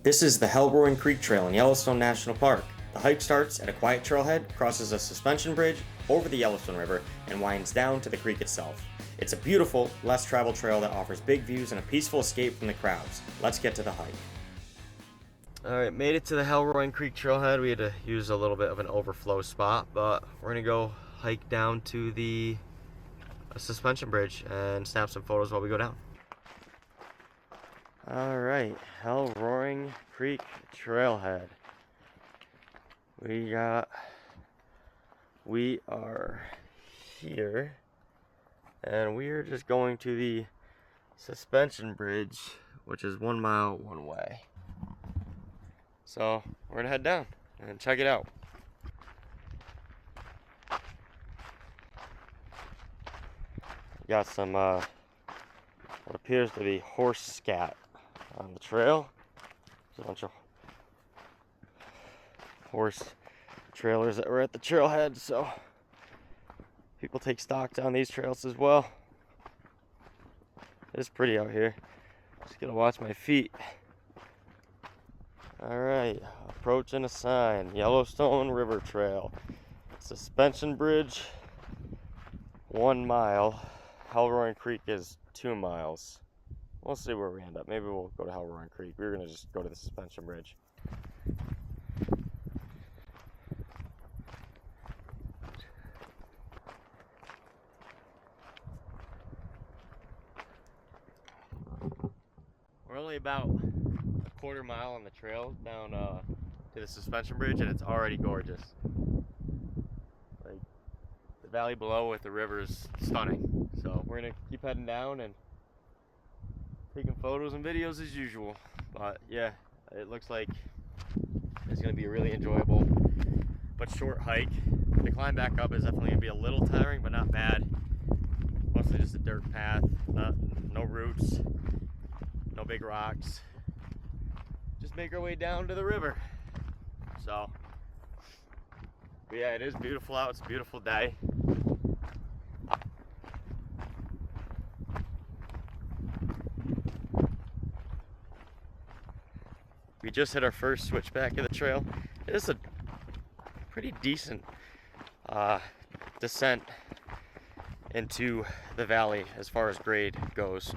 This is the Hellroaring Creek Trail in Yellowstone National Park. The hike starts at a quiet trailhead, crosses a suspension bridge over the Yellowstone River, and winds down to the creek itself. It's a beautiful, less traveled trail that offers big views and a peaceful escape from the crowds. Let's get to the hike. Alright, made it to the Hellroaring Creek Trailhead. We had to use a little bit of an overflow spot, but we're gonna go hike down to the suspension bridge and snap some photos while we go down. Alright, Hellroaring Creek Trailhead. We are here, and we are just going to the suspension bridge, which is 1 mile one way. So we're gonna head down and check it out. Got some what appears to be horse scat on the trail. There's a bunch of horse trailers that were at the trailhead, so people take stock on these trails as well. It's pretty out here. Just gotta watch my feet. Alright, approaching a sign. Yellowstone River Trail. Suspension bridge, 1 mile. Hellroaring Creek is 2 miles. We'll see where we end up. Maybe we'll go to Hellroaring Creek. We're gonna just go to the suspension bridge. We're only about a quarter mile on the trail down to the suspension bridge, and it's already gorgeous. Like, the valley below with the river is stunning. So we're gonna keep heading down and taking photos and videos as usual. But yeah, it looks like it's gonna be a really enjoyable but short hike. The climb back up is definitely gonna be a little tiring, but not bad. Mostly just a dirt path, no roots, no big rocks. Just make our way down to the river. So, but yeah, it is beautiful out. It's a beautiful day. We just hit our first switchback of the trail. It is a pretty decent descent into the valley as far as grade goes.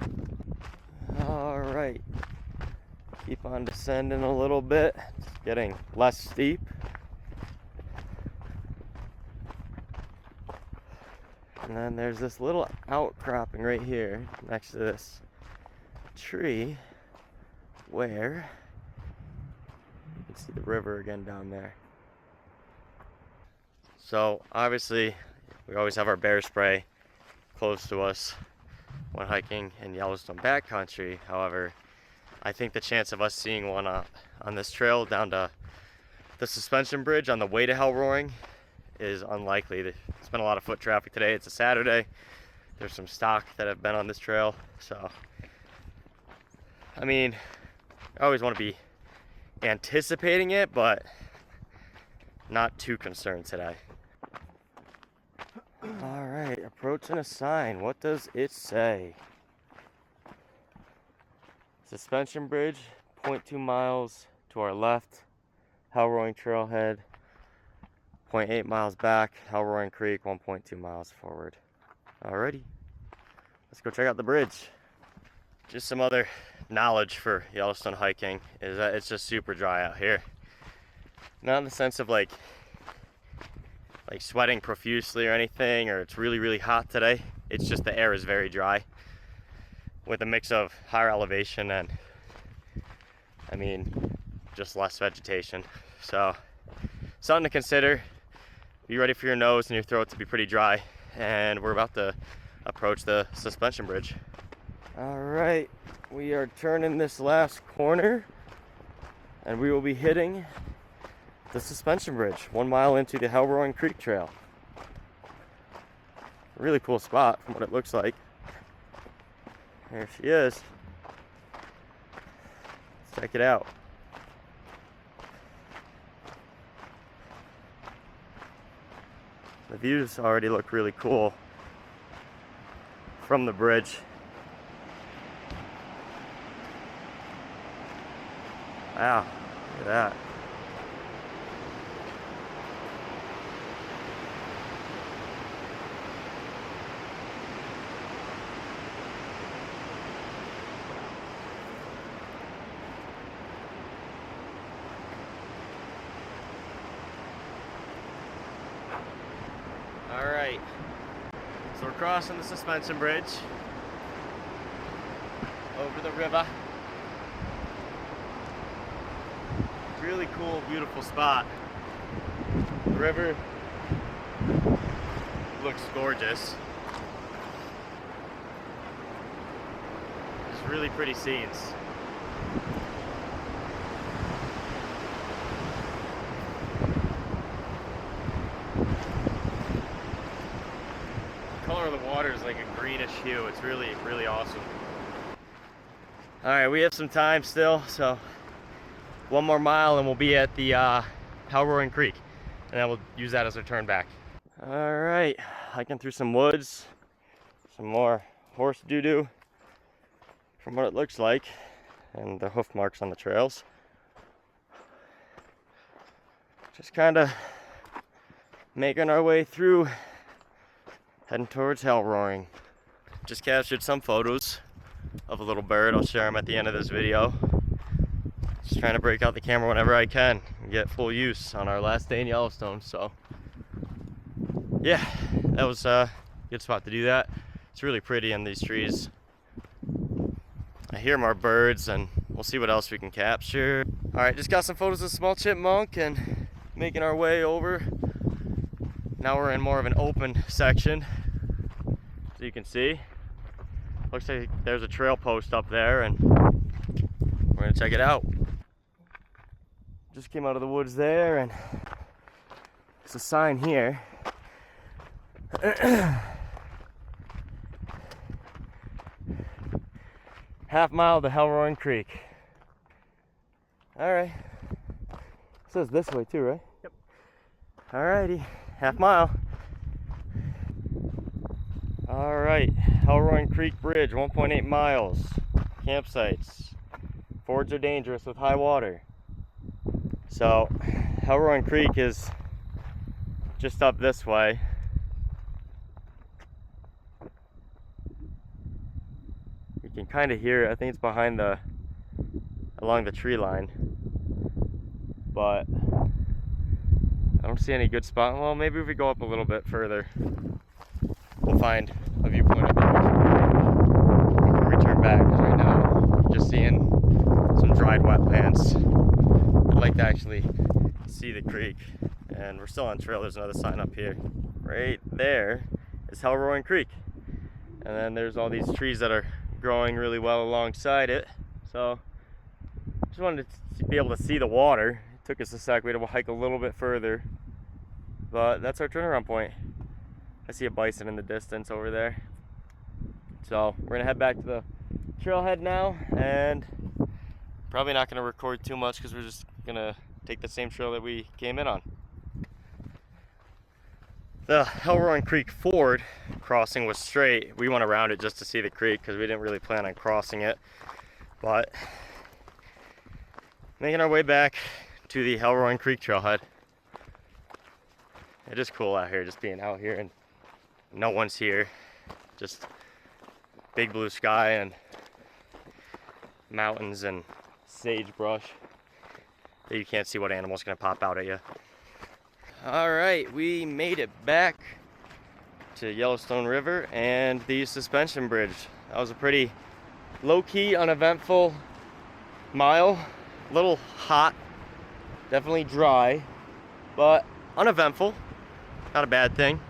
All right, keep on descending a little bit. It's getting less steep. And then there's this little outcropping right here next to this tree where you can see the river again down there. So obviously we always have our bear spray close to us when hiking in Yellowstone backcountry. However, I think the chance of us seeing one on this trail down to the suspension bridge on the way to Hellroaring is unlikely. There's been a lot of foot traffic today. It's a Saturday. There's some stock that have been on this trail. So, I mean, I always want to be anticipating it, but not too concerned today. All right, approaching a sign. What does it say? Suspension bridge, 0.2 miles to our left. Hellroaring Trailhead, 0.8 miles back. Hellroaring Creek, 1.2 miles forward. Alrighty, let's go check out the bridge. Just some other knowledge for Yellowstone hiking is that it's just super dry out here. Not in the sense of like sweating profusely or anything, or it's really, really hot today. It's just the air is very dry with a mix of higher elevation and, I mean, just less vegetation. So, something to consider. Be ready for your nose and your throat to be pretty dry. And we're about to approach the suspension bridge. All right, we are turning this last corner and we will be hitting the suspension bridge, 1 mile into the Hellroaring Creek Trail. Really cool spot from what it looks like. There she is. Let's check it out. The views already look really cool from the bridge. Wow, look at that. All right, so we're crossing the suspension bridge over the river. Really cool, beautiful spot. The river looks gorgeous. It's really pretty scenes. The color of the water is like a greenish hue. It's really, really awesome. All right, we have some time still, so one more mile and we'll be at the Hellroaring Creek, and then we'll use that as our turn back. All right, hiking through some woods, some more horse doo-doo from what it looks like, and the hoof marks on the trails. Just kind of making our way through, heading towards Hellroaring. Just captured some photos of a little bird. I'll share them at the end of this video. Just trying to break out the camera whenever I can and get full use on our last day in Yellowstone. So yeah, that was a good spot to do that. It's really pretty in these trees. I hear more birds, and we'll see what else we can capture. All right, just got some photos of small chipmunk and making our way over. Now we're in more of an open section, so you can see. Looks like there's a trail post up there, and we're gonna check it out. Just came out of the woods there, and there's a sign here. Half mile to Hellroaring Creek. All right. It says this way too, right? Yep. All righty, half mile. All right, Hellroaring Creek Bridge, 1.8 miles. Campsites. Fords are dangerous with high water. So, Hellroaring Creek is just up this way. You can kind of hear it. I think it's behind along the tree line. But I don't see any good spot. Well, maybe if we go up a little bit further, we'll find a viewpoint of it before we turn back. Because right now, we're just seeing some dried wetlands. I'd like to actually see the creek, and we're still on trail. There's another sign up here. Right there is Hellroaring Creek, and then there's all these trees that are growing really well alongside it. So just wanted to be able to see the water. It took us a sec. We had to hike a little bit further, but that's our turnaround point. I see a bison in the distance over there. So we're gonna head back to the trailhead now, and probably not gonna record too much because we're just gonna take the same trail that we came in on. The Hellroaring Creek ford crossing was straight. We went around it just to see the creek because we didn't really plan on crossing it. But making our way back to the Hellroaring Creek trailhead. It is cool out here, just being out here and no one's here. Just big blue sky and mountains and sagebrush that you can't see what animal's gonna pop out at you. All right, we made it back to Yellowstone River and the suspension bridge. That was a pretty low-key, uneventful mile. A little hot, definitely dry, but uneventful. Not a bad thing.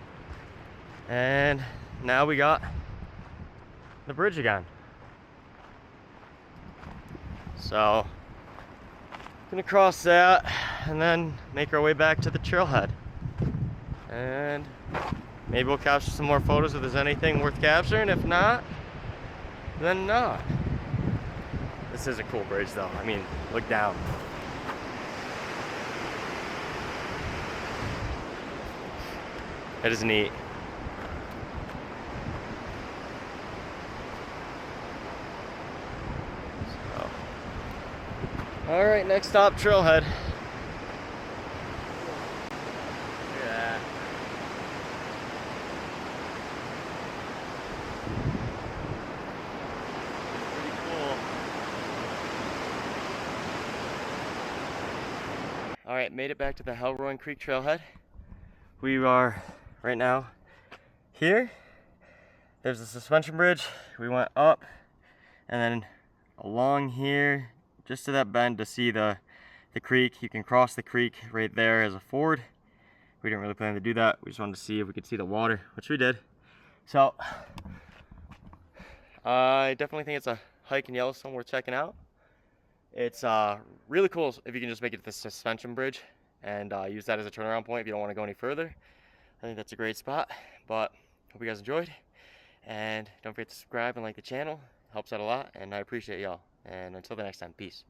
And now we got the bridge again. So, gonna cross that and then make our way back to the trailhead. And maybe we'll capture some more photos if there's anything worth capturing. If not, then not. This is a cool bridge though. I mean, look down. It is neat. All right, next stop, Trailhead. Look at that. Pretty cool. All right, made it back to the Hellroaring Creek Trailhead. We are right now here. There's a suspension bridge. We went up and then along here, just to that bend to see the creek. You can cross the creek right there as a ford. We didn't really plan to do that. We just wanted to see if we could see the water, which we did. So, I definitely think it's a hike in Yellowstone worth checking out. It's really cool if you can just make it to the suspension bridge and use that as a turnaround point if you don't want to go any further. I think that's a great spot, but hope you guys enjoyed. And don't forget to subscribe and like the channel. Helps out a lot, and I appreciate y'all. And until the next time, peace.